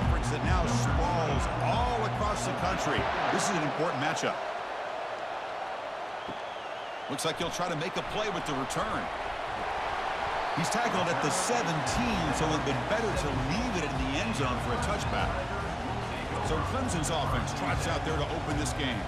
conference that now sprawls all across the country. This is an important matchup. Looks like he'll try to make a play with the return. He's tackled at the 17, so it would have been better to leave it in the end zone for a touchback. So Clemson's offense trots out there to open this game.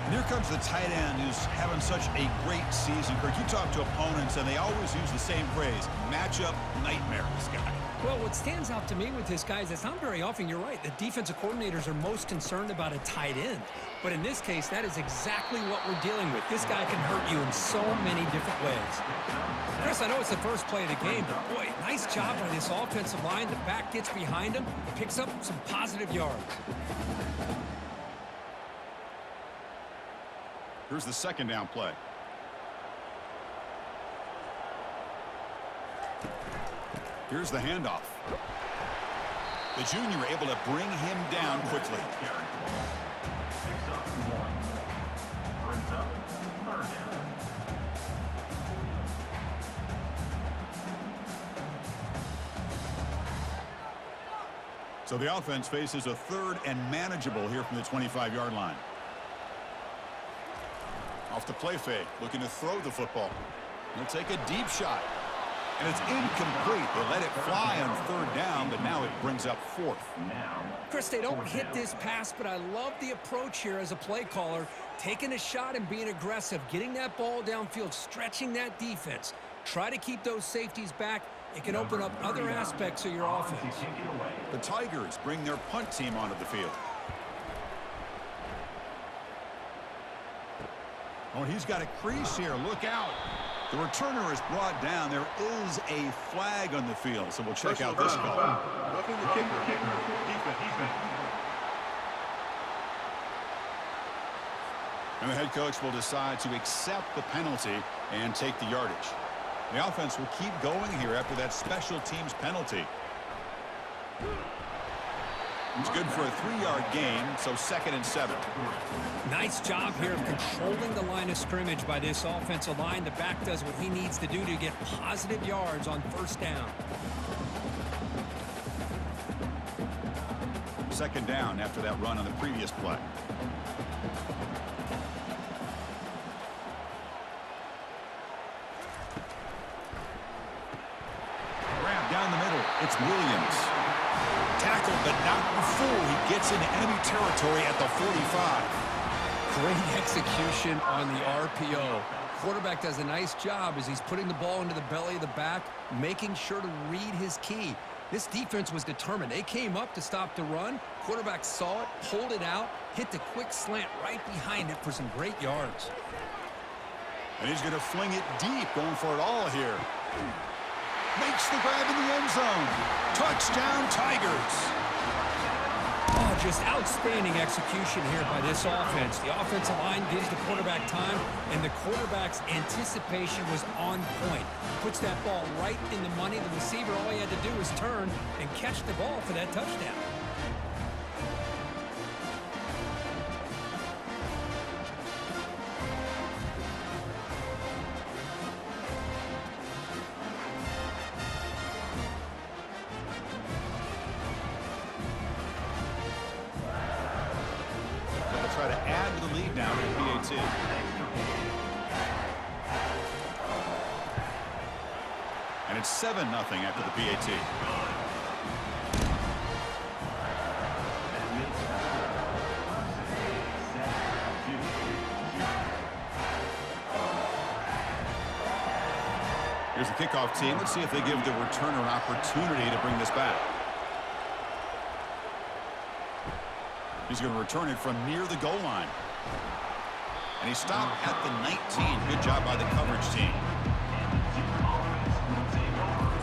And here comes the tight end who's having such a great season. Kirk, you talk to opponents, and they always use the same phrase, matchup nightmare, this guy. Well, what stands out to me with this guy is it's not very often, you're right, the defensive coordinators are most concerned about a tight end. But in this case, that is exactly what we're dealing with. This guy can hurt you in so many different ways. Chris, I know it's the first play of the game, but boy, nice job by this offensive line. The back gets behind him, picks up some positive yards. Here's the second down play. Here's the handoff. The junior able to bring him down quickly. So the offense faces a third and manageable here from the 25-yard line. Off the play fake, looking to throw the football. He'll take a deep shot. And it's incomplete. They let it fly on third down, but now it brings up fourth. Chris, they don't hit this pass, but I love the approach here as a play caller. Taking a shot and being aggressive, getting that ball downfield, stretching that defense. Try to keep those safeties back. It can open up other aspects of your offense. The Tigers bring their punt team onto the field. Oh, he's got a crease here. Look out. The returner is brought down. There is a flag on the field, so we'll check out this call. Roughing the kicker. Defense. And the head coach will decide to accept the penalty and take the yardage. The offense will keep going here after that special teams penalty. It's good for a 3-yard gain, so 2nd and 7. Nice job here of controlling the line of scrimmage by this offensive line. The back does what he needs to do to get positive yards on first down. 2nd down after that run on the previous play. Grab down the middle. It's Williams. Tackled, but not before he gets into enemy territory at the 45. Great execution on the RPO. Quarterback does a nice job as he's putting the ball into the belly of the back, making sure to read his key. This defense was determined. They came up to stop the run. Quarterback saw it, pulled it out, hit the quick slant right behind it for some great yards. And he's going to fling it deep, going for it all here. Makes the grab in the end zone. Touchdown, Tigers. Oh, just outstanding execution here by this offense. The offensive line gives the quarterback time, and the quarterback's anticipation was on point. Puts that ball right in the money. The receiver, all he had to do was turn and catch the ball for that touchdown. Try to add to the lead now to the PAT. And it's 7-0 after the PAT. Here's the kickoff team. Let's see if they give the returner an opportunity to bring this back. He's going to return it from near the goal line. And he stopped at the 19. Good job by the coverage team.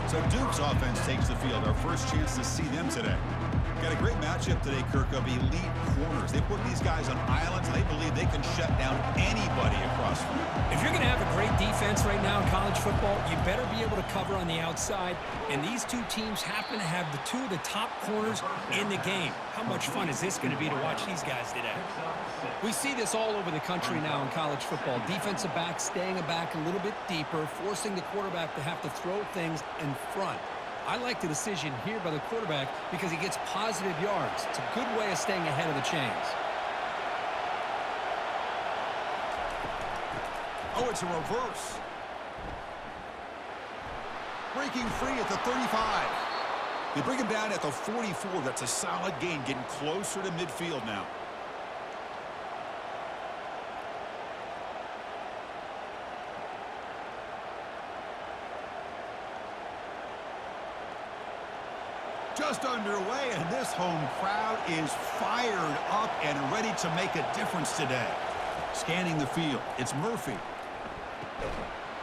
So Duke's offense takes the field. Our first chance to see them today. Got a great matchup today, Kirk, of elite corners. They put these guys on islands, and they believe they can shut down anybody across them. If you're going to have a great defense right now in college football, you better be able to cover on the outside. And these two teams happen to have the two of the top corners in the game. How much fun is this going to be to watch these guys today? We see this all over the country now in college football. Defensive backs staying back a little bit deeper, forcing the quarterback to have to throw things in front. I like the decision here by the quarterback because he gets positive yards. It's a good way of staying ahead of the chains. Oh, it's a reverse. Breaking free at the 35. They bring him down at the 44. That's a solid gain, getting closer to midfield now. Just underway, and this home crowd is fired up and ready to make a difference today. Scanning the field, it's Murphy.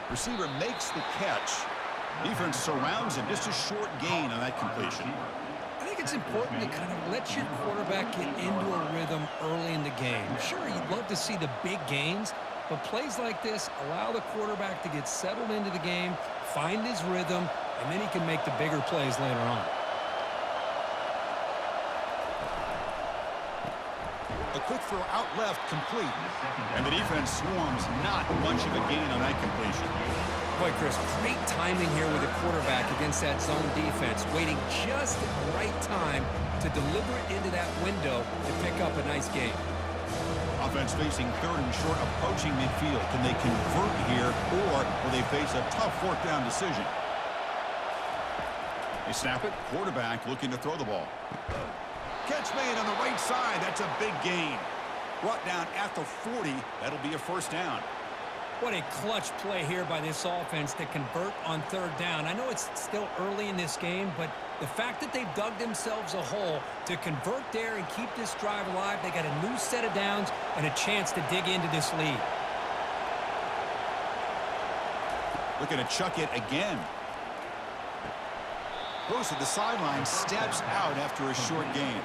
Receiver makes the catch. Defense surrounds him. Just a short gain on that completion. I think it's important to kind of let your quarterback get into a rhythm early in the game. Sure, you'd love to see the big gains, but plays like this allow the quarterback to get settled into the game, find his rhythm, and then he can make the bigger plays later on. A quick throw out left, complete. And the defense swarms, not much of a gain on that completion. Boy, Chris, great timing here with the quarterback against that zone defense, waiting just at the right time to deliver it into that window to pick up a nice gain. Offense facing third and short, approaching midfield. Can they convert here, or will they face a tough fourth down decision? They snap it. Quarterback looking to throw the ball. Catch made on the right side. That's a big gain. Brought down at the 40. That'll be a first down. What a clutch play here by this offense to convert on third down. I know it's still early in this game, but the fact that they've dug themselves a hole to convert there and keep this drive alive, they got a new set of downs and a chance to dig into this lead. Looking to chuck it again. Goes to the sideline, steps out after a short gain.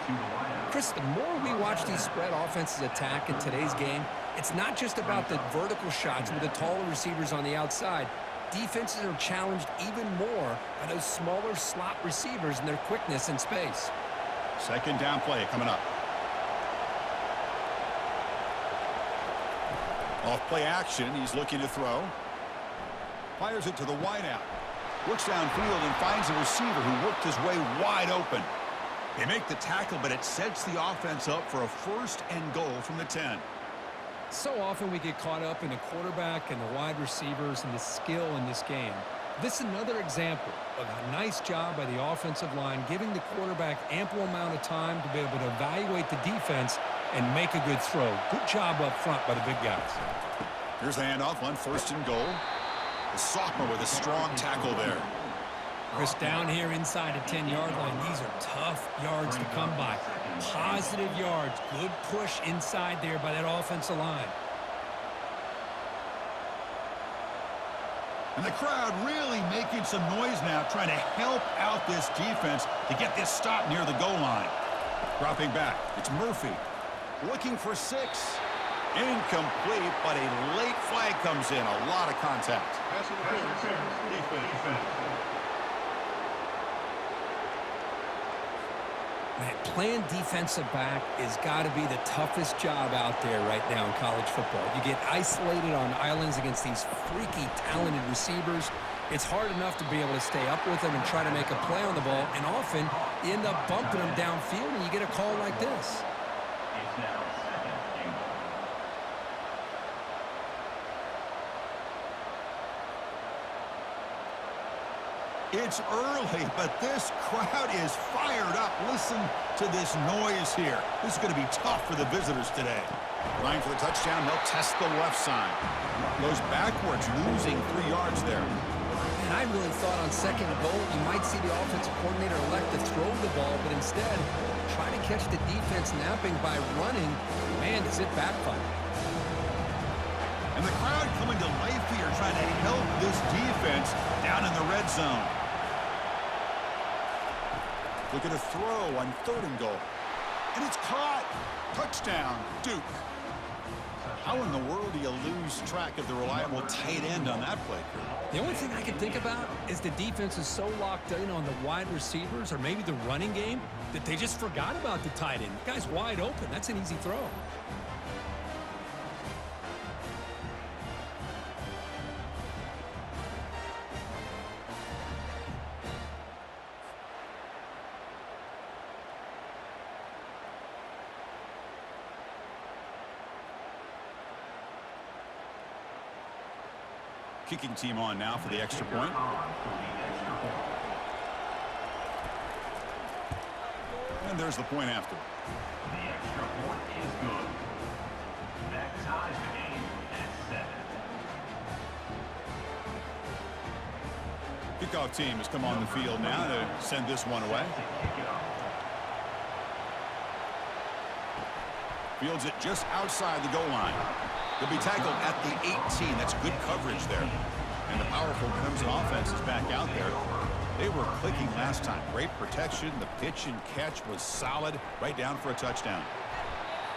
Chris, the more we watch these spread offenses attack in today's game, it's not just about the vertical shots with the taller receivers on the outside. Defenses are challenged even more by those smaller slot receivers and their quickness in space. Second down play coming up. Off play action, he's looking to throw. Fires it to the wideout. Looks downfield and finds a receiver who worked his way wide open. They make the tackle, but it sets the offense up for a first and goal from the 10. So often we get caught up in the quarterback and the wide receivers and the skill in this game. This is another example of a nice job by the offensive line, giving the quarterback ample amount of time to be able to evaluate the defense and make a good throw. Good job up front by the big guys. Here's the handoff on first and goal. The sophomore with a strong tackle there. Chris, down here inside the 10-yard line, these are tough yards to come by. Positive yards, good push inside there by that offensive line. And the crowd really making some noise now, trying to help out this defense to get this stop near the goal line. Dropping back, it's Murphy. Looking for 6. Incomplete, but a late flag comes in. A lot of contact. Passing defense. Man, playing defensive back has got to be the toughest job out there right now in college football. You get isolated on islands against these freaky, talented receivers. It's hard enough to be able to stay up with them and try to make a play on the ball, and often you end up bumping them downfield and you get a call like this. It's early, but this crowd is fired up. Listen to this noise here. This is going to be tough for the visitors today. Line for the touchdown. They'll test the left side. Goes backwards, losing 3 yards there. And I really thought on second goal, you might see the offensive coordinator elect to throw the ball, but instead try to catch the defense napping by running. Man, does it backfire. And the crowd coming to life here, trying to help this defense down in the red zone. Look at a throw on third and goal. And it's caught. Touchdown, Duke. How in the world do you lose track of the reliable tight end on that play, crew? The only thing I can think about is the defense is so locked in on the wide receivers or maybe the running game that they just forgot about the tight end. The guy's wide open. That's an easy throw. kicking team on now for the extra point. And there's the point after. The extra point is good. That ties the game at 7. Kickoff team has come on the field now to send this one away. Fields it just outside the goal line. He'll be tackled at the 18. That's good coverage there. And the powerful Clemson offense is back out there. They were clicking last time. Great protection. The pitch and catch was solid. Right down for a touchdown.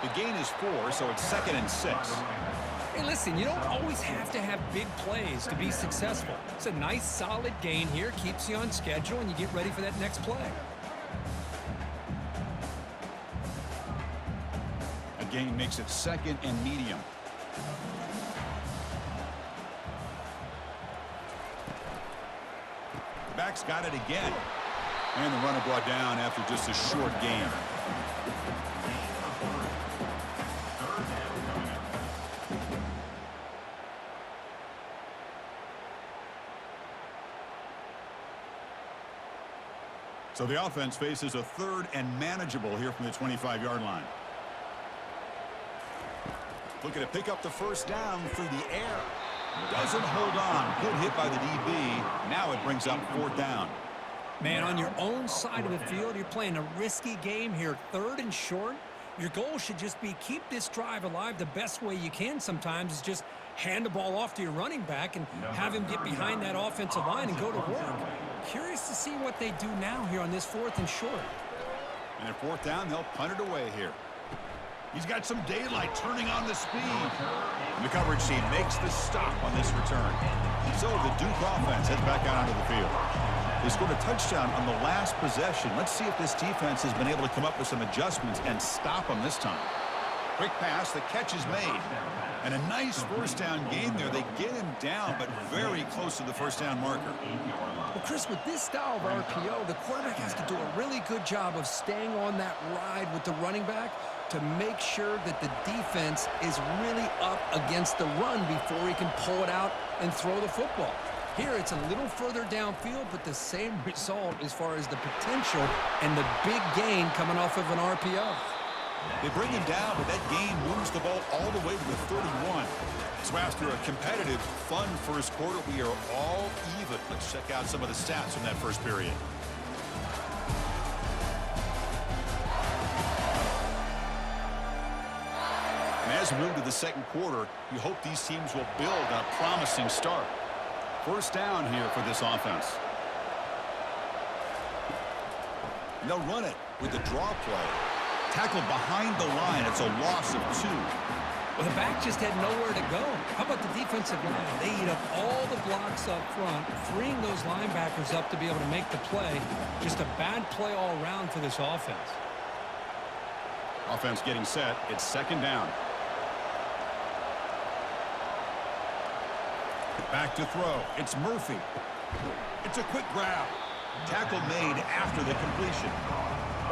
The gain is 4, so it's 2nd and 6. Hey, listen, you don't always have to have big plays to be successful. It's a nice, solid gain here. Keeps you on schedule, and you get ready for that next play. A gain makes it 2nd and medium. The back's got it again. And the runner brought down after just a short gain. So the offense faces a 3rd and manageable here from the 25-yard line. Looking to pick up the first down through the air. Doesn't hold on. Good hit by the DB. Now it brings up 4th down. Man, on your own side of the field, you're playing a risky game here. 3rd and short. Your goal should just be keep this drive alive. The best way you can sometimes is just hand the ball off to your running back and have him get behind that offensive line and go to work. Curious to see what they do now here on this 4th and short. And at 4th down, they'll punt it away here. He's got some daylight turning on the speed. And the coverage team makes the stop on this return. So the Duke offense heads back out onto the field. They scored a touchdown on the last possession. Let's see if this defense has been able to come up with some adjustments and stop them this time. Quick pass, the catch is made. And a nice first down gain there. They get him down, but very close to the first down marker. Well, Chris, with this style of RPO, the quarterback has to do a really good job of staying on that ride with the running back to make sure that the defense is really up against the run before he can pull it out and throw the football. Here, it's a little further downfield, but the same result as far as the potential and the big gain coming off of an RPO. They bring him down, but that gain moves the ball all the way to the 31. So after a competitive, fun first quarter, we are all even. Let's check out some of the stats from that first period. And as we move to the second quarter, you hope these teams will build on a promising start. First down here for this offense. And they'll run it with the draw play. Tackled behind the line. It's a loss of 2. Well, the back just had nowhere to go. How about the defensive line? They eat up all the blocks up front, freeing those linebackers up to be able to make the play. Just a bad play all around for this offense. Offense getting set. It's 2nd down. Back to throw. It's Murphy. It's a quick grab. Tackle made after the completion.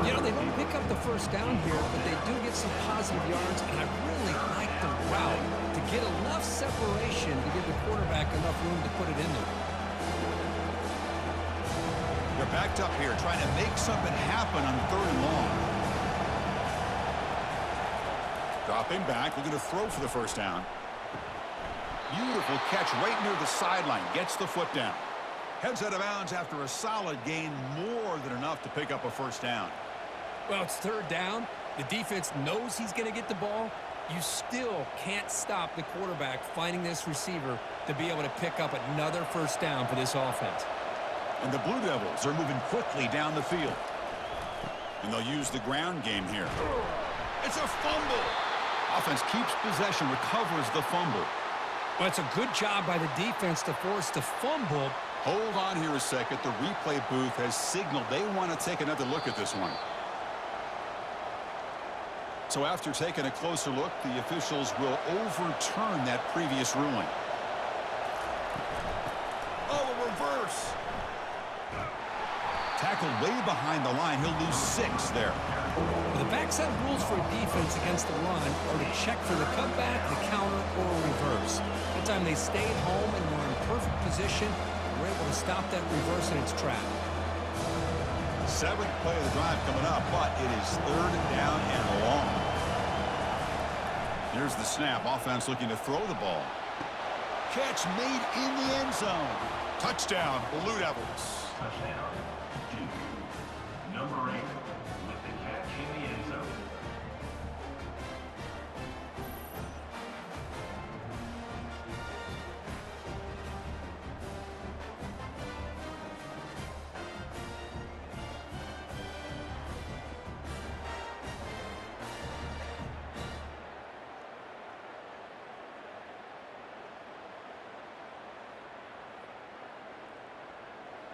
You know, they don't pick up the first down here, but they do get some positive yards, and I really like the route to get enough separation to give the quarterback enough room to put it in there. They're backed up here trying to make something happen on 3rd and long. Dropping back, looking to throw for the first down. Beautiful catch right near the sideline. Gets the foot down. Heads out of bounds after a solid gain, more than enough to pick up a first down. Well, it's 3rd down. The defense knows he's going to get the ball. You still can't stop the quarterback finding this receiver to be able to pick up another first down for this offense. And the Blue Devils are moving quickly down the field. And they'll use the ground game here. It's a fumble. Offense keeps possession, recovers the fumble. Well, it's a good job by the defense to force the fumble. Hold on here a second. The replay booth has signaled they want to take another look at this one. So after taking a closer look, the officials will overturn that previous ruling. Oh, a reverse. Tackled way behind the line. He'll lose 6 there. Well, the backside rules for a defense against the run are to check for the cutback, the counter, or a reverse. That time they stayed home and were in perfect position. We're able to stop that reverse in its track. 7th play of the drive coming up, but it is 3rd down and long. Here's the snap. Offense looking to throw the ball. Catch made in the end zone. Touchdown, Blue Devils. Touchdown, Duke. Number 8 with the catch in the end zone.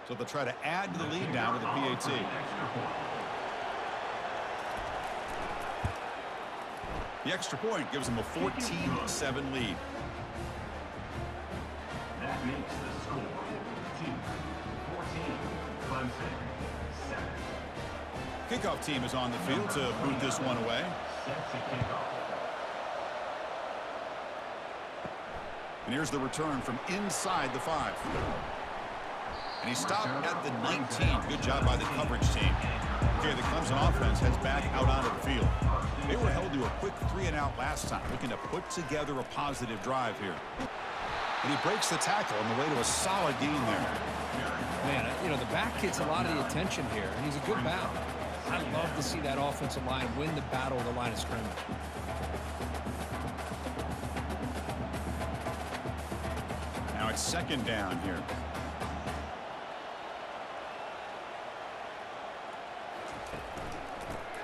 So they'll try to add to the lead now with the PAT. Extra point. The extra point gives them a 14-7 lead. That makes the score 2-14. Clemson 7. Kickoff team is on the field to boot this one away. Set to kickoff. And here's the return from inside the 5. And he stopped at the 19. Good job by the coverage team. Okay, the Clemson offense heads back out onto the field. They were held to a quick 3-and-out last time, looking to put together a positive drive here. And he breaks the tackle on the way to a solid gain there. Man, you know, the back gets a lot of the attention here, and he's a good back. I love to see that offensive line win the battle of the line of scrimmage. Now it's 2nd down here.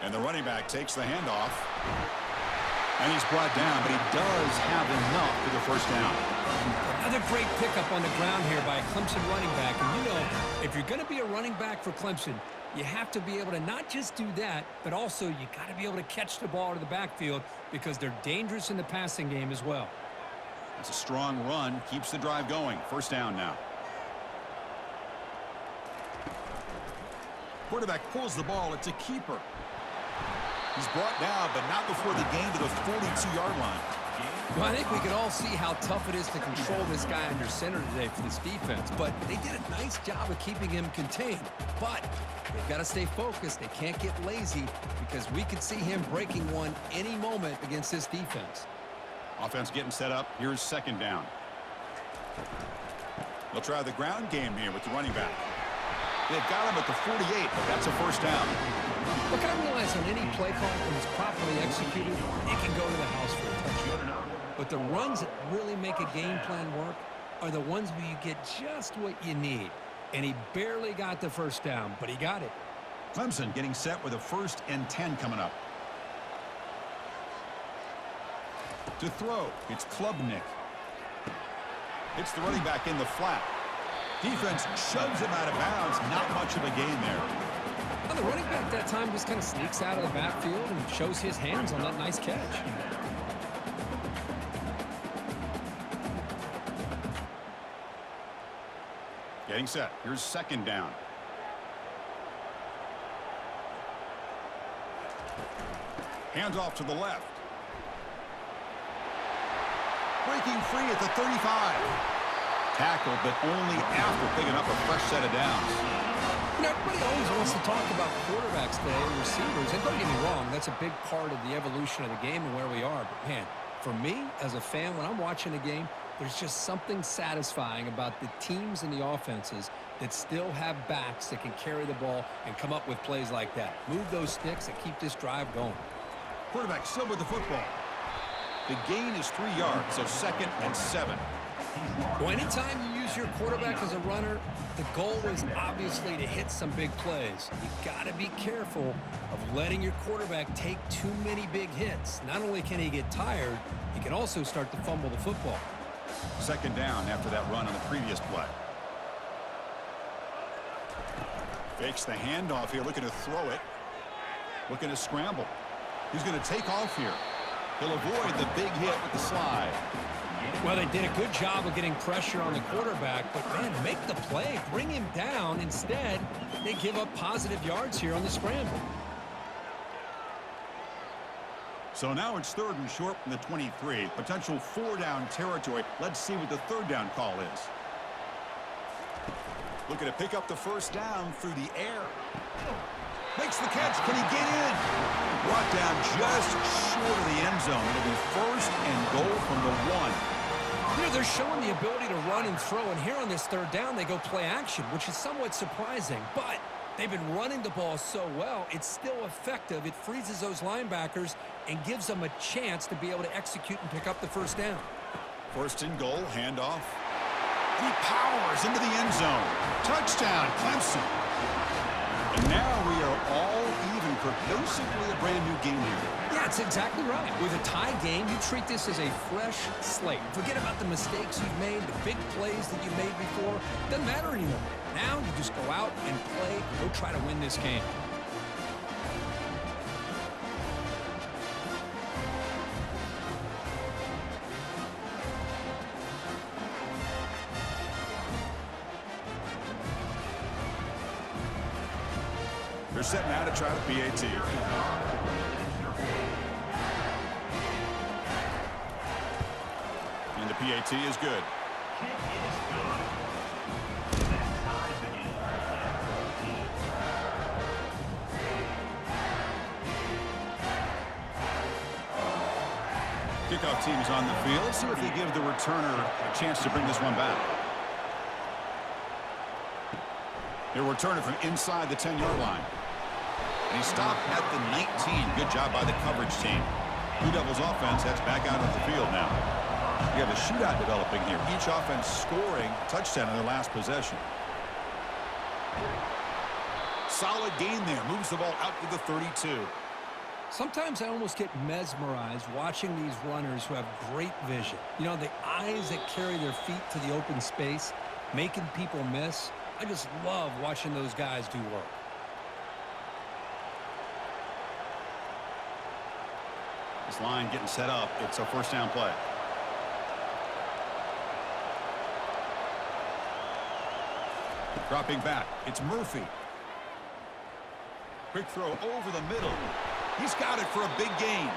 And the running back takes the handoff. And he's brought down, but he does have enough for the 1st down. Another great pickup on the ground here by a Clemson running back. And you know, if you're going to be a running back for Clemson, you have to be able to not just do that, but also you got to be able to catch the ball to the backfield because they're dangerous in the passing game as well. It's a strong run, keeps the drive going. 1st down now. Quarterback pulls the ball. It's a keeper. He's brought down, but not before the gain to the 42-yard line. Well, I think we can all see how tough it is to control this guy under center today for this defense, but they did a nice job of keeping him contained. But they've got to stay focused. They can't get lazy because we could see him breaking one any moment against this defense. Offense getting set up. Here's 2nd down. They'll try the ground game here with the running back. They've got him at the 48, but that's a 1st down. Look, I realize on any play call, when it's properly executed, it can go to the house for a touchdown. But the runs that really make a game plan work are the ones where you get just what you need. And he barely got the 1st down, but he got it. Clemson getting set with a 1st and 10 coming up. To throw, it's Klubnik. It's the running back in the flat. Defense shoves him out of bounds. Not much of a gain there. Well, the running back that time just kind of sneaks out of the backfield and shows his hands on that nice catch. Getting set. Here's 2nd down. Hands off to the left. Breaking free at the 35. Tackled, but only after picking up a fresh set of downs. You know, everybody always wants to talk about quarterbacks today and receivers. And don't get me wrong, that's a big part of the evolution of the game and where we are. But, man, for me, as a fan, when I'm watching a game, there's just something satisfying about the teams and the offenses that still have backs that can carry the ball and come up with plays like that. Move those sticks and keep this drive going. Quarterback still with the football. The gain is 3 yards, so 2nd and 7. Well, anytime you use your quarterback as a runner, the goal is obviously to hit some big plays. You got to be careful of letting your quarterback take too many big hits. Not only can he get tired, he can also start to fumble the football. 2nd down after that run on the previous play. Fakes the handoff here, looking to throw it. Looking to scramble. He's going to take off here. He'll avoid the big hit with the slide. Well, they did a good job of getting pressure on the quarterback, but, man, make the play. Bring him down. Instead, they give up positive yards here on the scramble. So now it's 3rd and short from the 23. Potential 4-down territory. Let's see what the 3rd down call is. Looking to pick up the 1st down through the air. Makes the catch. Can he get in? Brought down just short of the end zone. It'll be 1st and goal from the 1. You know, they're showing the ability to run and throw, and here on this 3rd down, they go play action, which is somewhat surprising. But they've been running the ball so well, it's still effective. It freezes those linebackers and gives them a chance to be able to execute and pick up the 1st down. 1st and goal, handoff. He powers into the end zone. Touchdown, Clemson. And now we are all even for basically a brand new game here. Yeah, that's exactly right. With a tie game, you treat this as a fresh slate. Forget about the mistakes you've made, the big plays that you made before. Doesn't matter anymore. Now you just go out and play, go try to win this game. They're setting out to try the PAT. And the PAT is good. Kick is good. That ties the game at 14. Kickoff team is on the field. Let's see if they give the returner a chance to bring this one back. They'll return it from inside the 10-yard line. And he stopped at the 19. Good job by the coverage team. Blue Devils offense heads back out of the field now. You have a shootout developing here. Each offense scoring a touchdown in their last possession. Solid gain there. Moves the ball out to the 32. Sometimes I almost get mesmerized watching these runners who have great vision. You know, the eyes that carry their feet to the open space, making people miss. I just love watching those guys do work. This line getting set up. It's a 1st down play. Dropping back. It's Murphy. Quick throw over the middle. He's got it for a big gain.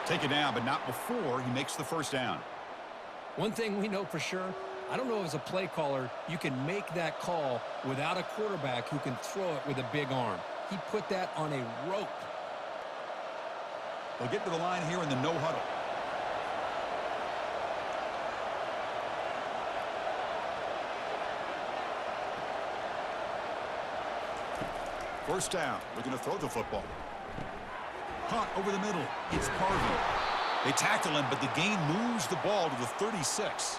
Take it down, but not before he makes the 1st down. One thing we know for sure, I don't know as a play caller, you can make that call without a quarterback who can throw it with a big arm. He put that on a rope. They'll get to the line here in the no huddle. First down. Looking to throw the football. Caught over the middle. It's Harvey. They tackle him, but the gain moves the ball to the 36.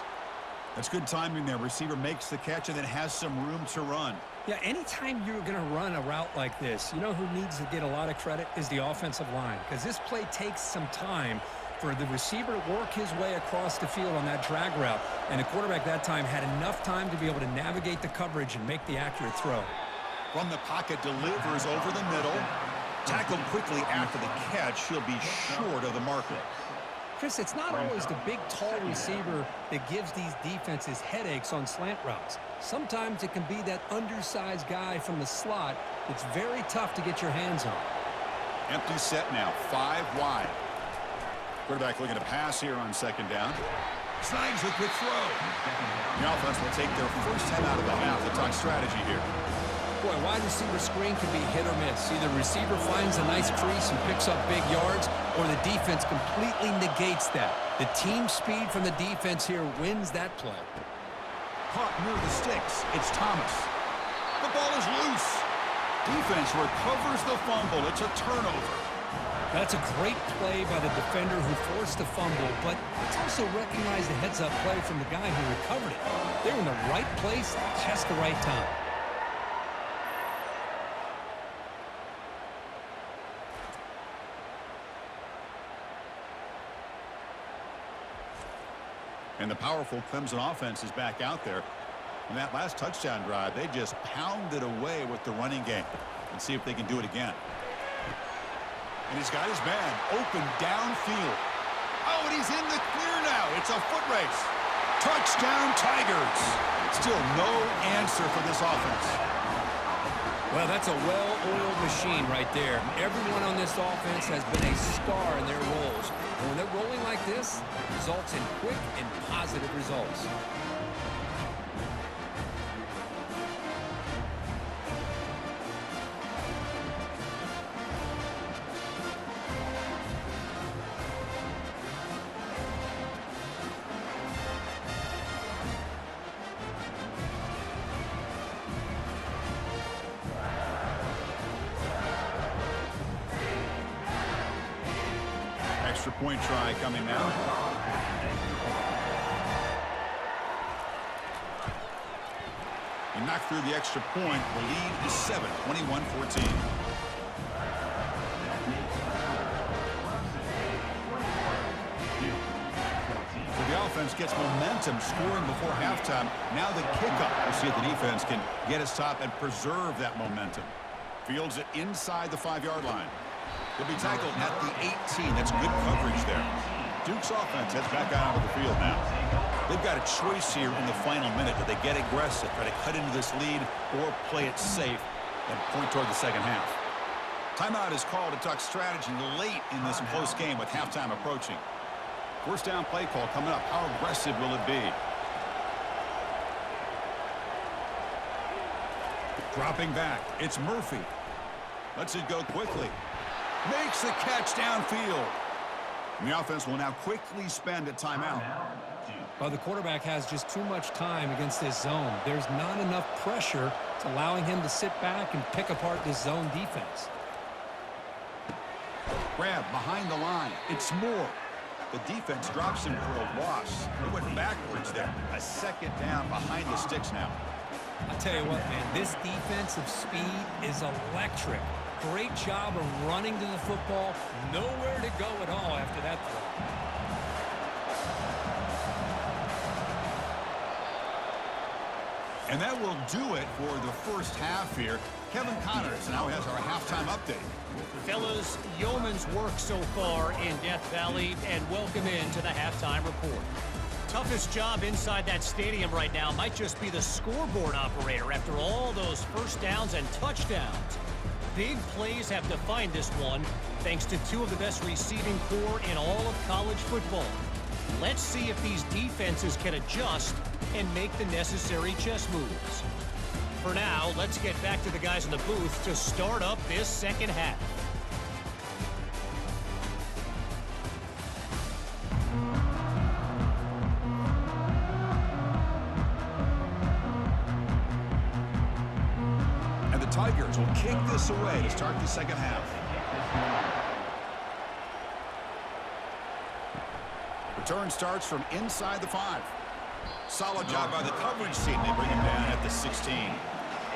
That's good timing there. Receiver makes the catch and then has some room to run. Yeah, anytime you're going to run a route like this, you know who needs to get a lot of credit is the offensive line, because this play takes some time for the receiver to work his way across the field on that drag route, and the quarterback that time had enough time to be able to navigate the coverage and make the accurate throw. From the pocket, delivers over the middle. Tackled quickly after the catch. He'll be short of the marker. Chris, it's not always the big, tall receiver that gives these defenses headaches on slant routes. Sometimes it can be that undersized guy from the slot that's very tough to get your hands on. Empty set now, 5 wide. Quarterback looking to pass here on 2nd down. Snags a quick throw. The offense will take their first 10 out of the half. They'll talk strategy here. Boy, wide receiver screen can be hit or miss. Either receiver finds a nice crease and picks up big yards, or the defense completely negates that. The team speed from the defense here wins that play. Caught near the sticks. It's Thomas. The ball is loose. Defense recovers the fumble. It's a turnover. That's a great play by the defender who forced the fumble, but let's also recognize the heads-up play from the guy who recovered it. They were in the right place at just the right time. And the powerful Clemson offense is back out there. On that last touchdown drive, they just pounded away with the running game. Let's see if they can do it again. And he's got his man open downfield. Oh, and he's in the clear now. It's a foot race. Touchdown, Tigers. Still no answer for this offense. Well, that's a well-oiled machine right there. Everyone on this offense has been a star in their roles. And when they're rolling like this, it results in quick and positive results. Extra point try coming now. He knocked through the extra point. The lead is 7, 21-14. So the offense gets momentum scoring before halftime. Now the kickoff. We'll see if the defense can get his top and preserve that momentum. Fields it inside the 5-yard line. He'll be tackled at the 18. That's good coverage there. Duke's offense heads back out onto the field now. They've got a choice here in the final minute. Do they get aggressive, try to cut into this lead, or play it safe and point toward the second half? Timeout is called to talk strategy late in this close game with halftime approaching. First down play call coming up. How aggressive will it be? Dropping back. It's Murphy. Lets it go quickly. Makes the catch downfield. And the offense will now quickly spend a timeout. Well, the quarterback has just too much time against this zone. There's not enough pressure to allowing him to sit back and pick apart this zone defense. Grab behind the line. It's Moore. The defense drops him for a loss. He went backwards there. A second down behind the sticks now. I'll tell you what, man, this defensive speed is electric. Great job of running to the football. Nowhere to go at all after that throw. And that will do it for the first half here. Kevin Connors now has our halftime update. Fellas, yeoman's work so far in Death Valley, and welcome into the halftime report. Toughest job inside that stadium right now might just be the scoreboard operator after all those first downs and touchdowns. Big plays have defined this one, thanks to two of the best receiving corps in all of college football. Let's see if these defenses can adjust and make the necessary chess moves. For now, let's get back to the guys in the booth to start up this second half. And the Tigers will kick this away to start the second half. Return starts from inside the 5. Solid job by the coverage team. They bring him down at the 16.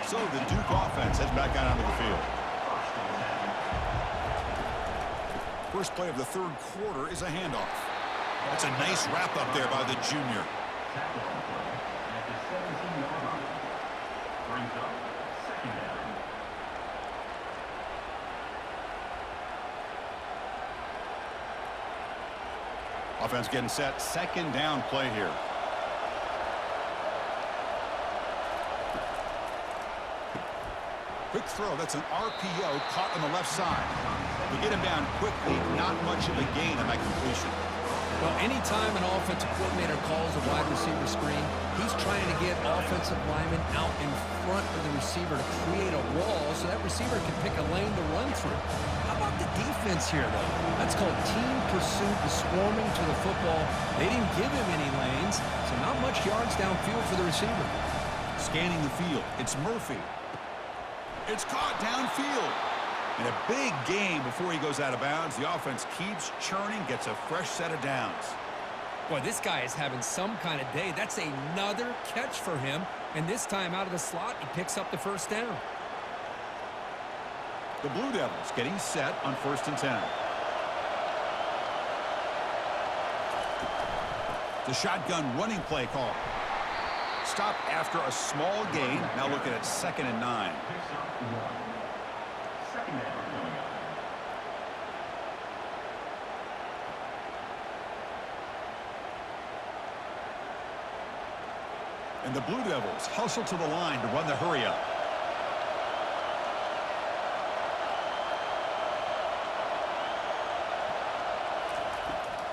So the Duke offense heads back out onto the field. First play of the third quarter is a handoff. That's a nice wrap up there by the junior. Offense getting set. Second down play here. Quick throw. That's an RPO caught on the left side. We get him down quickly. Not much of a gain on that completion. Well, anytime an offensive coordinator calls a wide receiver screen, he's trying to get offensive linemen out in front of the receiver to create a wall so that receiver can pick a lane to run through. How about the defense here, though? That's called team pursuit and swarming to the football. They didn't give him any lanes, so not much yards downfield for the receiver. Scanning the field. It's Murphy. It's caught downfield. And a big gain before he goes out of bounds. The offense keeps churning, gets a fresh set of downs. Boy, this guy is having some kind of day. That's another catch for him. And this time out of the slot, he picks up the first down. The Blue Devils getting set on 1st and 10. The shotgun running play call. Stop after a small gain. Now looking at 2nd and 9. And the Blue Devils hustle to the line to run the hurry-up.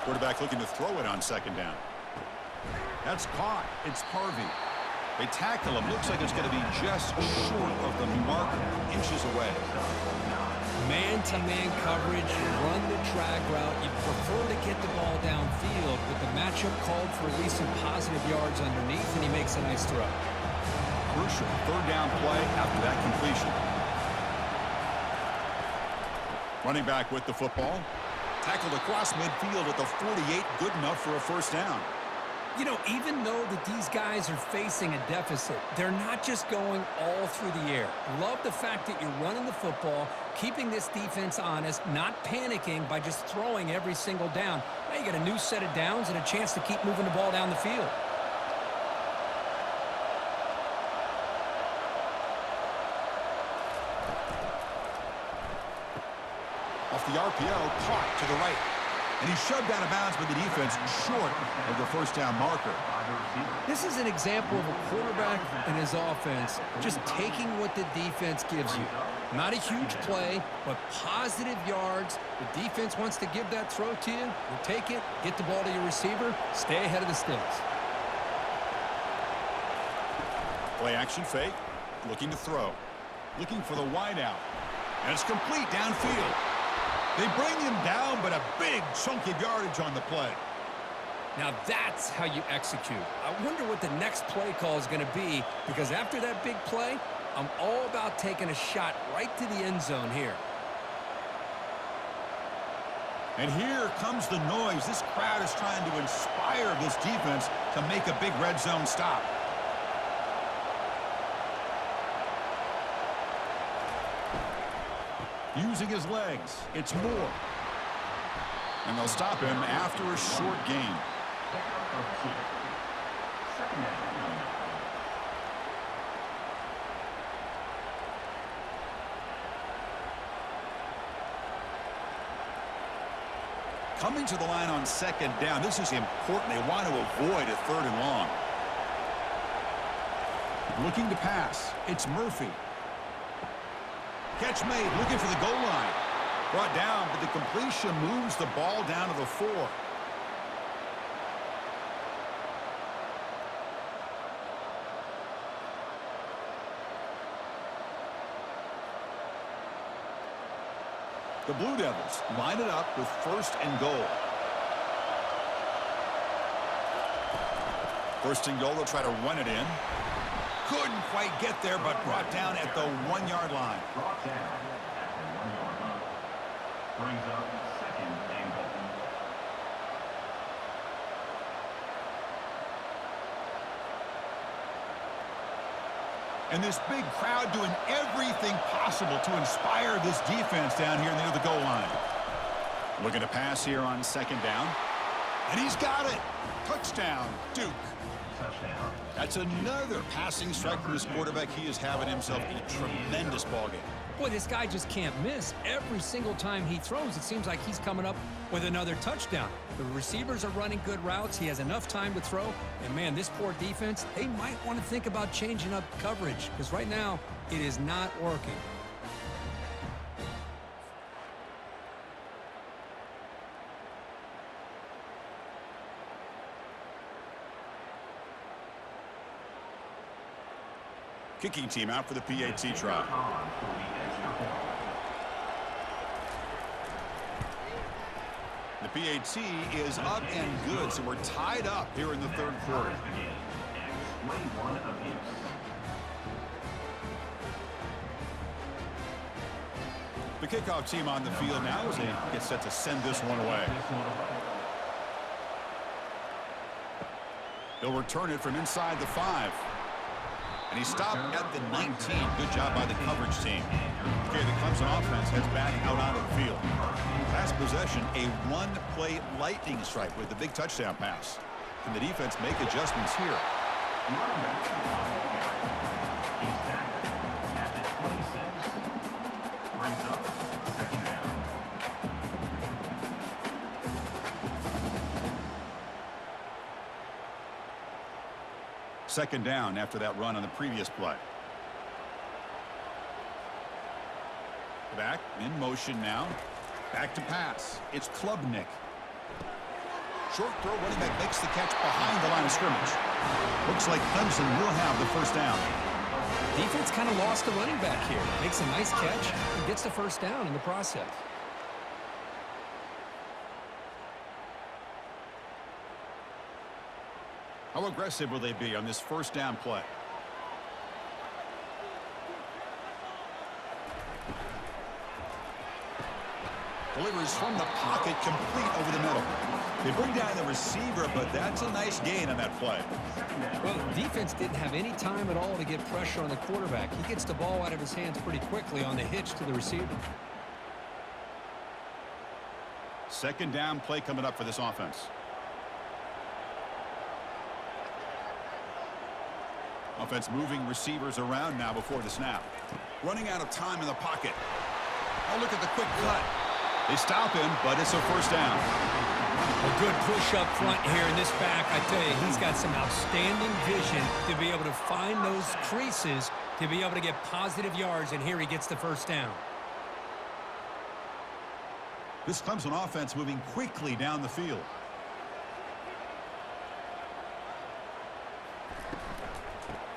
Quarterback looking to throw it on second down. That's caught. It's Harvey. They tackle him. Looks like it's going to be just short of the mark, inches away. Man-to-man coverage, you run the drag route. You prefer to get the ball downfield, but the matchup called for at least some positive yards underneath, and he makes a nice throw. Crucial third down play after that completion. Running back with the football. Tackled across midfield at the 48, good enough for a first down. You know, even though that these guys are facing a deficit, they're not just going all through the air. Love the fact that you're running the football, keeping this defense honest, not panicking by just throwing every single down. Now you got a new set of downs and a chance to keep moving the ball down the field. Off the RPO, caught to the right. And he's shoved out of bounds by the defense short of the first down marker. This is an example of a quarterback and his offense just taking what the defense gives you. Not a huge play, but positive yards. The defense wants to give that throw to you. You take it, get the ball to your receiver, stay ahead of the sticks. Play action fake, looking to throw. Looking for the wide out. And it's complete downfield. They bring him down, but a big chunk of yardage on the play. Now that's how you execute. I wonder what the next play call is going to be, because after that big play, I'm all about taking a shot right to the end zone here. And here comes the noise. This crowd is trying to inspire this defense to make a big red zone stop. Using his legs, it's Moore. And they'll stop him after a short gain. Coming to the line on second down, this is important. They want to avoid a third and long. Looking to pass, it's Murphy. Catch made, looking for the goal line. Brought down, but the completion moves the ball down to the 4. The Blue Devils line it up with first and goal. First and goal, they'll try to run it in. Couldn't quite get there, but brought down at the 1-yard line. Brought down at the 1-yard line. Brings up second and goal. And this big crowd doing everything possible to inspire this defense down here near the goal line. Looking to pass here on second down. And he's got it. Touchdown, Duke. Touchdown. That's another passing strike for this quarterback. He is having himself a tremendous ballgame. Boy, this guy just can't miss. Every single time he throws, it seems like he's coming up with another touchdown. The receivers are running good routes. He has enough time to throw. And, man, this poor defense, they might want to think about changing up coverage, because right now it is not working. Kicking team out for the PAT try. The PAT is up and good, so we're tied up here in the third quarter. The kickoff team on the field now as they get set to send this one away. They'll return it from inside the 5. And he stopped at the 19. Good job by the coverage team. Okay, the Clemson offense heads back out onto the field. Last possession, a one-play lightning strike with the big touchdown pass. Can the defense make adjustments here? Second down after that run on the previous play. Back in motion now. Back to pass. It's Klubnik. Short throw, running back makes the catch behind the line of scrimmage. Looks like Clemson will have the first down. Defense kind of lost the running back here. Makes a nice catch and gets the first down in the process. How aggressive will they be on this first down play? Delivers from the pocket, complete over the middle. They bring down the receiver, but that's a nice gain on that play. Well, the defense didn't have any time at all to get pressure on the quarterback. He gets the ball out of his hands pretty quickly on the hitch to the receiver. Second down play coming up for this offense. Offense moving receivers around now before the snap. Running out of time in the pocket. Oh, look at the quick cut. They stop him, but it's a first down. A good push up front here in this back. I tell you, he's got some outstanding vision to be able to find those creases, to be able to get positive yards, and here he gets the first down. This Clemson offense moving quickly down the field.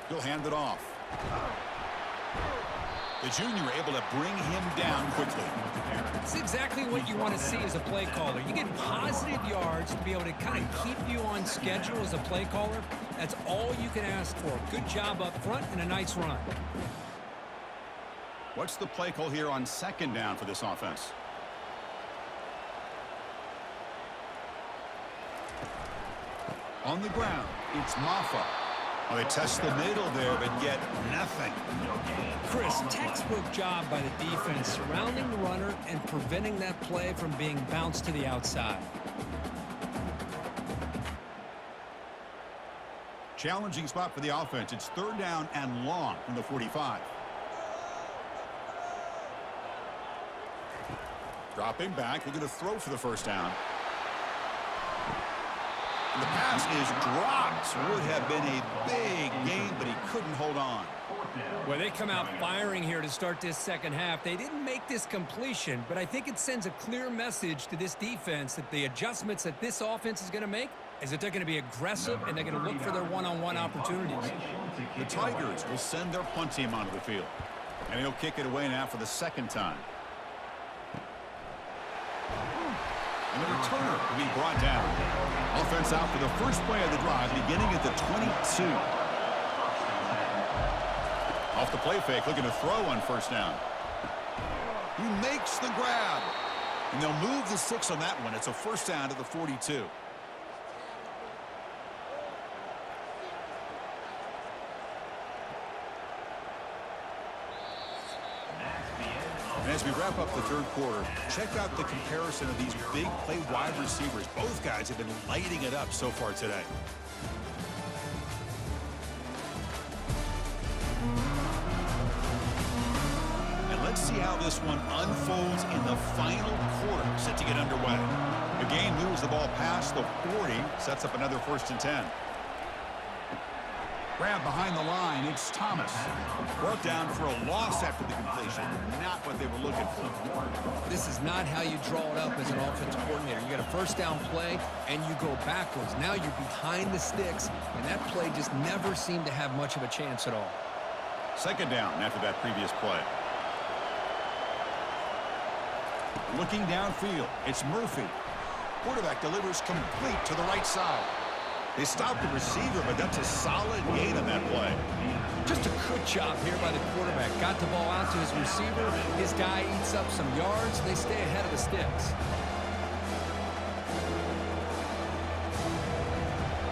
He'll hand it off. The junior able to bring him down quickly. It's exactly what you want to see as a play caller. You get positive yards to be able to kind of keep you on schedule as a play caller. That's all you can ask for. Good job up front and a nice run. What's the play call here on second down for this offense? On the ground, it's Maffa. Well, they test the middle there, but get nothing. Chris, textbook job by the defense, surrounding the runner and preventing that play from being bounced to the outside. Challenging spot for the offense. It's third down and long from the 45. Dropping back, looking to throw for the first down. And the pass is dropped. Would have been a big gain, but he couldn't hold on. Well, they come out firing here to start this second half. They didn't make this completion, but I think it sends a clear message to this defense that the adjustments that this offense is going to make is that they're going to be aggressive and they're going to look for their one-on-one opportunities. The Tigers will send their punt team onto the field. And he'll kick it away now for the second time. And the returner will be brought down. Offense out for the first play of the drive, beginning at the 22. Off the play fake, looking to throw on first down. He makes the grab. And they'll move the 6 on that one. It's a first down to the 42. And as we wrap up the third quarter, check out the comparison of these big play wide receivers. Both guys have been lighting it up so far today. And let's see how this one unfolds in the final quarter, set to get underway. The game moves the ball past the 40, sets up another 1st and 10. Grab behind the line, it's Thomas. Brought down for a loss after the completion. Not what they were looking for. This is not how you draw it up as an offensive coordinator. You got a first down play, and you go backwards. Now you're behind the sticks, and that play just never seemed to have much of a chance at all. Second down after that previous play. Looking downfield, it's Murphy. Quarterback delivers complete to the right side. They stopped the receiver, but that's a solid gain on that play. Just a good job here by the quarterback. Got the ball out to his receiver. His guy eats up some yards. They stay ahead of the sticks.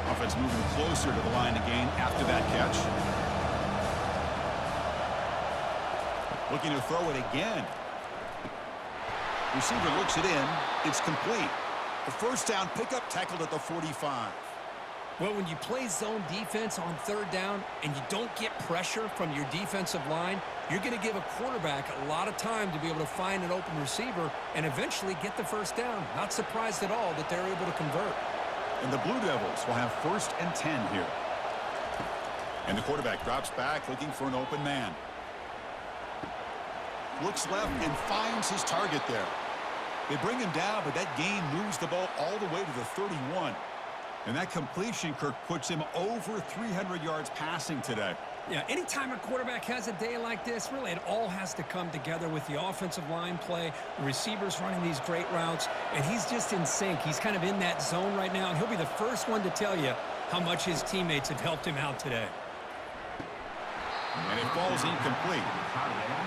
Offense moving closer to the line again after that catch. Looking to throw it again. Receiver looks it in. It's complete. The first down pickup tackled at the 45. Well, when you play zone defense on third down and you don't get pressure from your defensive line, you're going to give a quarterback a lot of time to be able to find an open receiver and eventually get the first down. Not surprised at all that they're able to convert. And the Blue Devils will have 1st and 10 here. And the quarterback drops back looking for an open man. Looks left and finds his target there. They bring him down, but that gain moves the ball all the way to the 31. And that completion, Kirk, puts him over 300 yards passing today. Yeah, anytime a quarterback has a day like this, really it all has to come together with the offensive line play, the receivers running these great routes, and he's just in sync. He's kind of in that zone right now, and he'll be the first one to tell you how much his teammates have helped him out today. And it falls incomplete.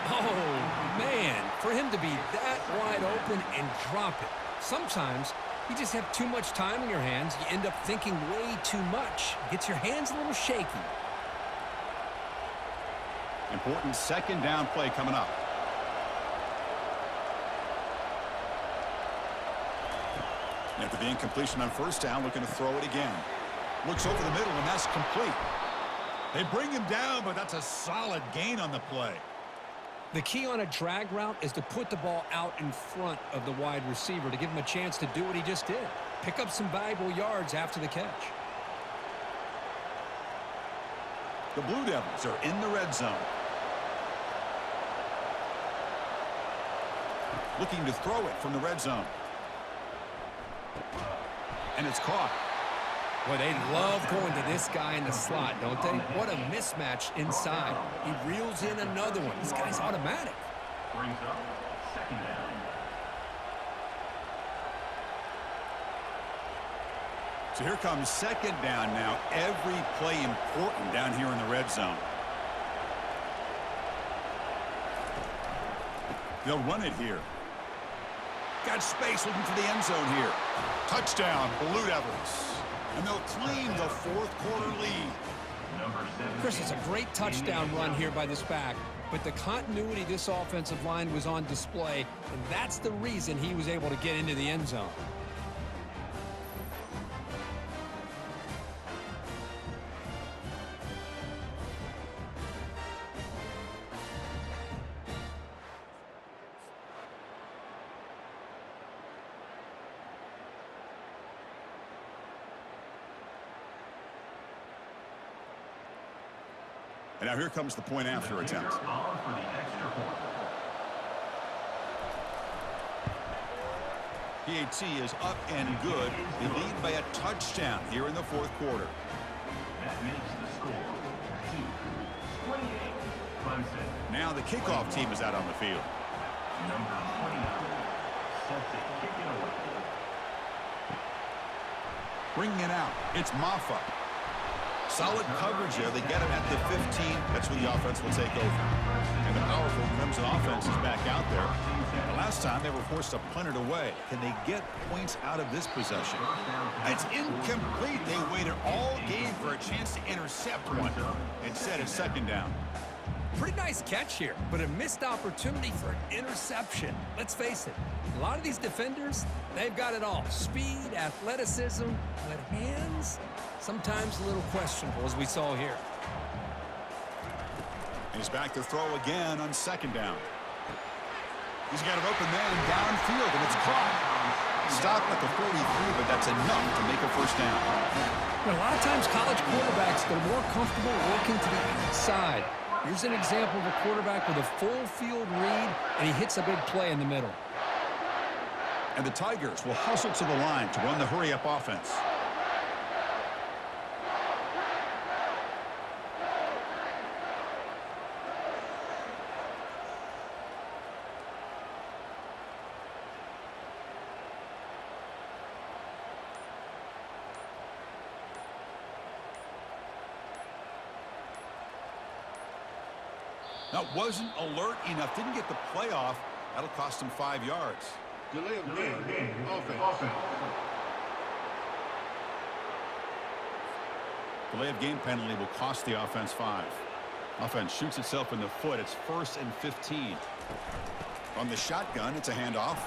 Oh, man, for him to be that wide open and drop it. Sometimes you just have too much time in your hands. You end up thinking way too much. Gets your hands a little shaky. Important second down play coming up. After the incompletion on first down, looking to throw it again. Looks over the middle, and that's complete. They bring him down, but that's a solid gain on the play. The key on a drag route is to put the ball out in front of the wide receiver to give him a chance to do what he just did. Pick up some valuable yards after the catch. The Blue Devils are in the red zone. Looking to throw it from the red zone. And it's caught. Boy, they love going to this guy in the slot, don't they? What a mismatch inside. He reels in another one. This guy's automatic. Brings up second down. So here comes second down now. Every play important down here in the red zone. They'll run it here. Got space looking for the end zone here. Touchdown, Blue Devils. And they'll claim the fourth quarter lead. Chris, it's a great touchdown run here by this back, but the continuity of this offensive line was on display, and that's the reason he was able to get into the end zone. And now here comes the point after attempt. On for the extra point. PAT is up and good. They lead by a touchdown here in the fourth quarter. That makes the score 28. Clemson. Now the kickoff team is out on the field. Number 29. Set to kick it away. Bringing it out. It's Maffa. Solid coverage there. They get him at the 15. That's where the offense will take over. And the powerful Clemson offense is back out there. The last time they were forced to punt it away. Can they get points out of this possession? It's incomplete. They waited all game for a chance to intercept one. Instead, it's second down. Pretty nice catch here, but a missed opportunity for an interception. Let's face it, a lot of these defenders, they've got it all. Speed, athleticism, but hands, sometimes a little questionable, as we saw here. He's back to throw again on second down. He's got an open man downfield, and it's caught. Stopped at the 43, but that's enough to make a first down. But a lot of times college quarterbacks, they're more comfortable working to the outside. Here's an example of a quarterback with a full field read, and he hits a big play in the middle. And the Tigers will hustle to the line to run the hurry-up offense. Now, wasn't alert enough, didn't get the play off. That'll cost him 5 yards. Delay of game. Offense. Delay of game penalty will cost the offense 5. Offense shoots itself in the foot. It's 1st and 15. On the shotgun, it's a handoff.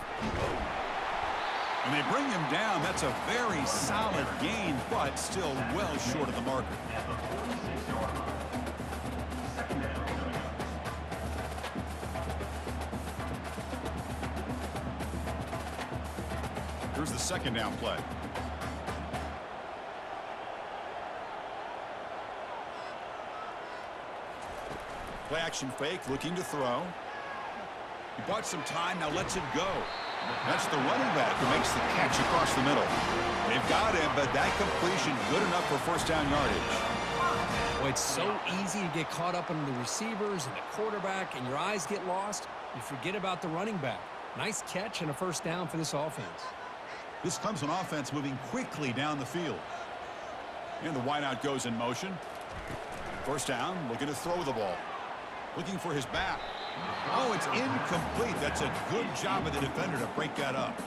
And they bring him down. That's a very solid gain, but still well short of the marker. At the 46-yard line. Second down. Here's the second down play. Play action fake, looking to throw. He bought some time, now lets it go. That's the running back who makes the catch across the middle. They've got him, but that completion good enough for first down yardage. Well, it's so easy to get caught up on the receivers and the quarterback, and your eyes get lost. You forget about the running back. Nice catch and a first down for this offense. This Clemson offense moving quickly down the field. And the wideout goes in motion. First down, looking to throw the ball. Looking for his back. Oh, it's incomplete. That's a good job of the defender to break that up.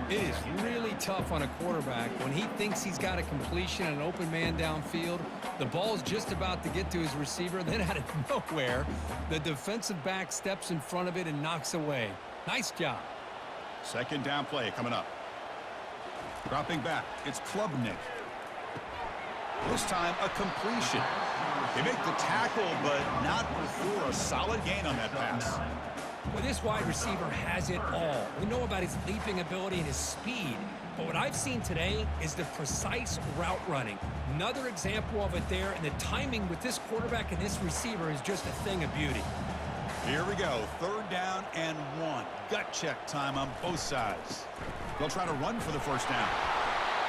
It is really tough on a quarterback when he thinks he's got a completion and an open man downfield. The ball's just about to get to his receiver. Then out of nowhere, the defensive back steps in front of it and knocks away. Nice job. Second down play coming up. Dropping back, it's Klubnik. This time, a completion. They make the tackle, but not before a solid gain on that pass. Well, this wide receiver has it all. We know about his leaping ability and his speed, but what I've seen today is the precise route running. Another example of it there, and the timing with this quarterback and this receiver is just a thing of beauty. Here we go, third down and 1. Gut check time on both sides. They'll try to run for the first down.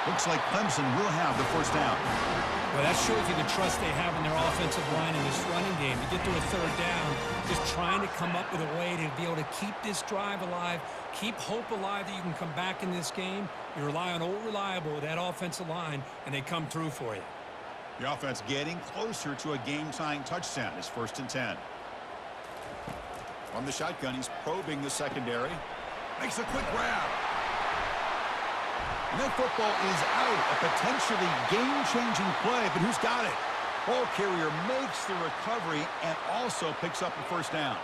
Looks like Clemson will have the first down. Well, that shows you the trust they have in their offensive line in this running game. To get to a third down, just trying to come up with a way to be able to keep this drive alive, keep hope alive that you can come back in this game. You rely on old reliable with that offensive line, and they come through for you. The offense getting closer to a game-tying touchdown. It's 1st and 10. From the shotgun, he's probing the secondary. Makes a quick grab. And that football is out. A potentially game-changing play, but who's got it? Ball carrier makes the recovery and also picks up the first down.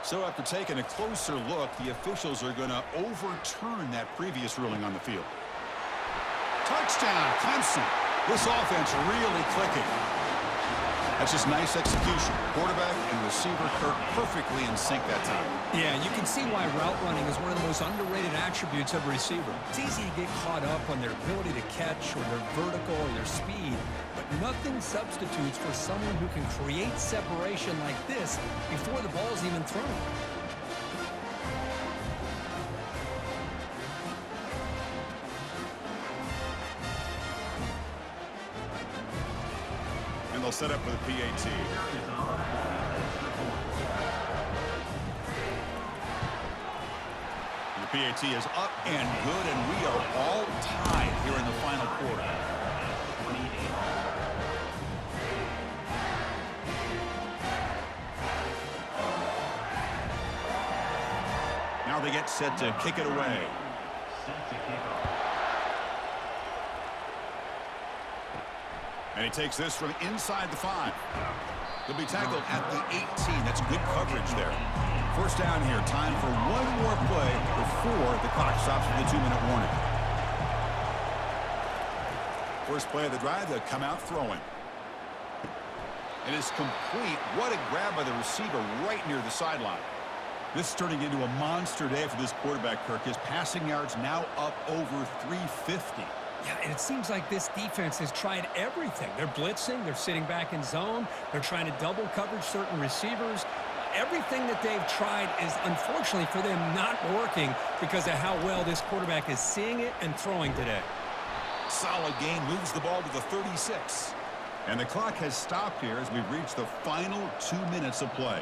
So after taking a closer look, the officials are going to overturn that previous ruling on the field. Touchdown, Clemson. This offense really clicking. That's just nice execution. Quarterback and receiver Kirk perfectly in sync that time. Yeah, you can see why route running is one of the most underrated attributes of a receiver. It's easy to get caught up on their ability to catch or their vertical or their speed, but nothing substitutes for someone who can create separation like this before the ball's even thrown. And they'll set up for the PAT. The PAT is up and good, and we are all tied here in the final quarter. Now they get set to kick it away. And he takes this from inside the 5. They'll be tackled at the 18. That's good coverage there. First down here. Time for one more play before the clock stops for the 2-minute warning. First play of the drive, they'll come out throwing. It is complete. What a grab by the receiver right near the sideline. This is turning into a monster day for this quarterback, Kirk. His passing yards now up over 350. Yeah, and it seems like this defense has tried everything. They're blitzing. They're sitting back in zone. They're trying to double coverage certain receivers. Everything that they've tried is, unfortunately for them, not working because of how well this quarterback is seeing it and throwing today. Solid gain, moves the ball to the 36. And the clock has stopped here as we've reached the final 2 minutes of play.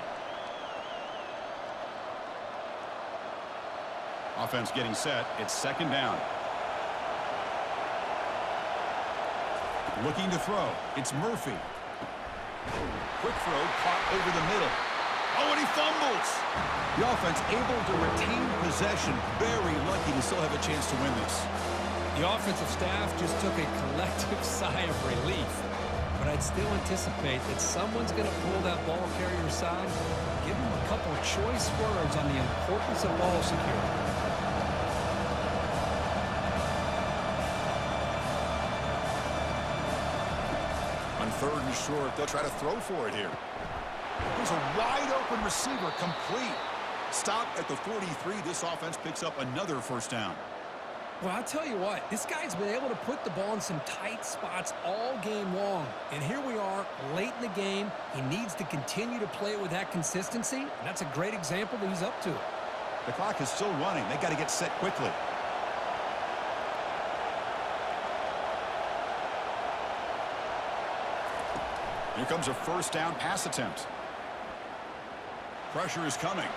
Offense getting set. It's second down. Looking to throw. It's Murphy. Quick throw caught over the middle. Oh, and he fumbles. The offense able to retain possession. Very lucky to still have a chance to win this. The offensive staff just took a collective sigh of relief. But I'd still anticipate that someone's going to pull that ball carrier aside, give him a couple choice words on the importance of ball security. On third and short, they'll try to throw for it here. There's a wide-open receiver, complete. Stop at the 43. This offense picks up another first down. Well, I'll tell you what, this guy's been able to put the ball in some tight spots all game long. And here we are, late in the game. He needs to continue to play with that consistency, and that's a great example that he's up to it. The clock is still running. They got to get set quickly. Here comes a first down pass attempt. Pressure is coming.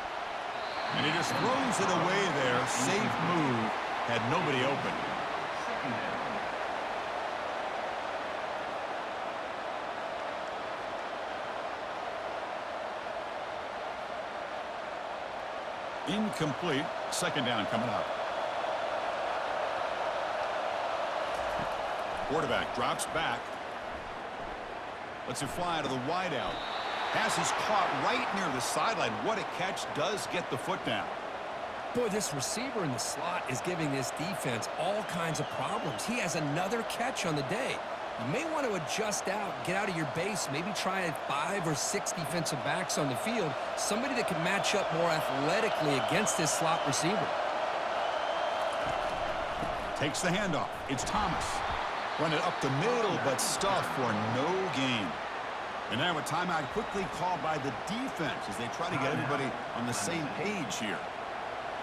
And he just throws it away there. Safe move. Had nobody open. Incomplete. Second down coming up. Quarterback drops back. Lets it fly to the wideout. Pass is caught right near the sideline. What a catch. Does get the foot down. Boy, this receiver in the slot is giving this defense all kinds of problems. He has another catch on the day. You may want to adjust out, get out of your base, maybe try 5 or 6 defensive backs on the field, somebody that can match up more athletically against this slot receiver. Takes the handoff. It's Thomas. Run it up the middle, but stuffed for no gain. And now a timeout quickly called by the defense as they try to get everybody on the same page here.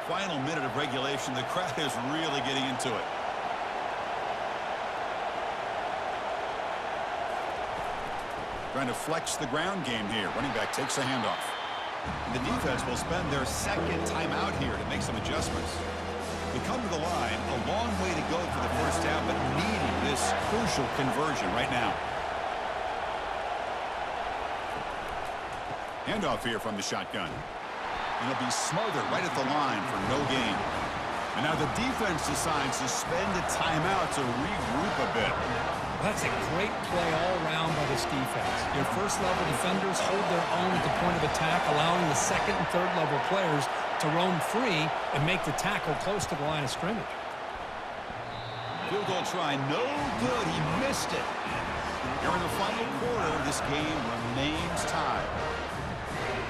Final minute of regulation. The crowd is really getting into it. Trying to flex the ground game here. Running back takes the handoff. The defense will spend their second timeout here to make some adjustments. They come to the line, a long way to go for the first down, but needing this crucial conversion right now. Handoff here from the shotgun. And he'll be smothered right at the line for no gain. And now the defense decides to spend a timeout to regroup a bit. That's a great play all around by this defense. Your first-level defenders hold their own at the point of attack, allowing the second and third-level players to roam free and make the tackle close to the line of scrimmage. Field goal try, no good. He missed it. Here in the final quarter, this game remains tied.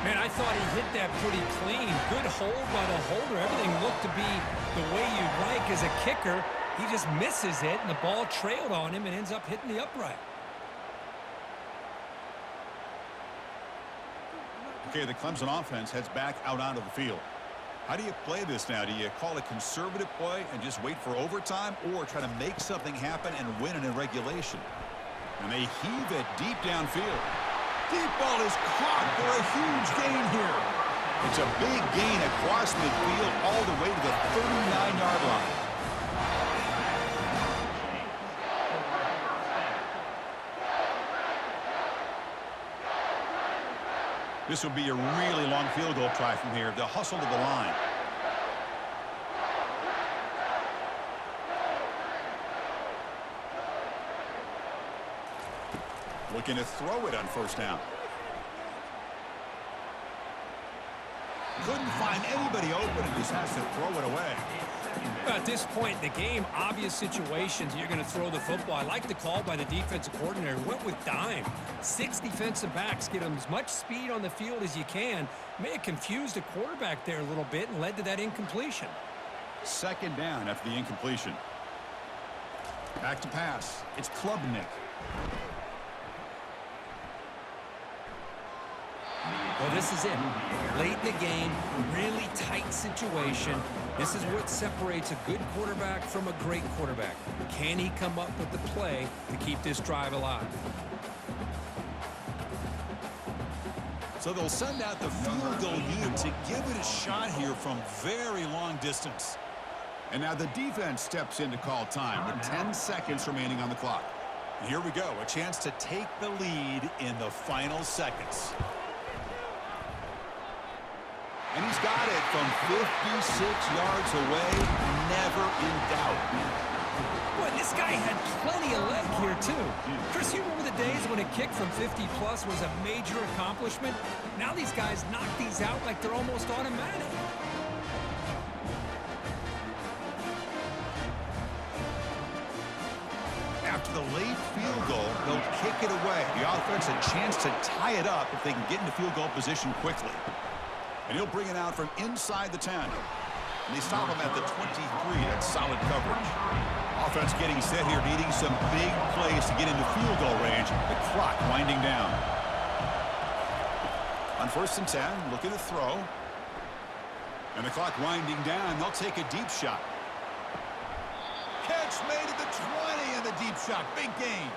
Man, I thought he hit that pretty clean. Good hold by the holder. Everything looked to be the way you'd like as a kicker. He just misses it, and the ball trailed on him and ends up hitting the upright. Okay, the Clemson offense heads back out onto the field. How do you play this now? Do you call a conservative play and just wait for overtime, or try to make something happen and win it in regulation? And they heave it deep downfield. Deep ball is caught for a huge gain here. It's a big gain across midfield all the way to the 39-yard line. This will be a really long field goal try from here. They'll hustle to the line. Looking to throw it on first down. Couldn't find anybody open and just has to throw it away. At this point in the game, obvious situations, you're going to throw the football. I like the call by the defensive coordinator. Went with dime. 6 defensive backs, get them as much speed on the field as you can. May have confused the quarterback there a little bit and led to that incompletion. Second down after the incompletion. Back to pass. It's Klubnik. Well, this is it. Late in the game, really tight situation. This is what separates a good quarterback from a great quarterback. Can he come up with the play to keep this drive alive? So they'll send out the field goal unit to give it a shot here from very long distance. And now the defense steps in to call time with 10 seconds remaining on the clock. And here we go, a chance to take the lead in the final seconds. And he's got it from 56 yards away, never in doubt. Boy, this guy had plenty of leg here, too. Chris, you remember the days when a kick from 50-plus was a major accomplishment? Now these guys knock these out like they're almost automatic. After the late field goal, they'll kick it away. The offense a chance to tie it up if they can get into field goal position quickly. And he'll bring it out from inside the 10. And they stop him at the 23. That's solid coverage. Offense getting set here, needing some big plays to get into field goal range. The clock winding down. On 1st and 10, looking to throw. And the clock winding down. They'll take a deep shot. Catch made at the 20 and the deep shot. Big gain.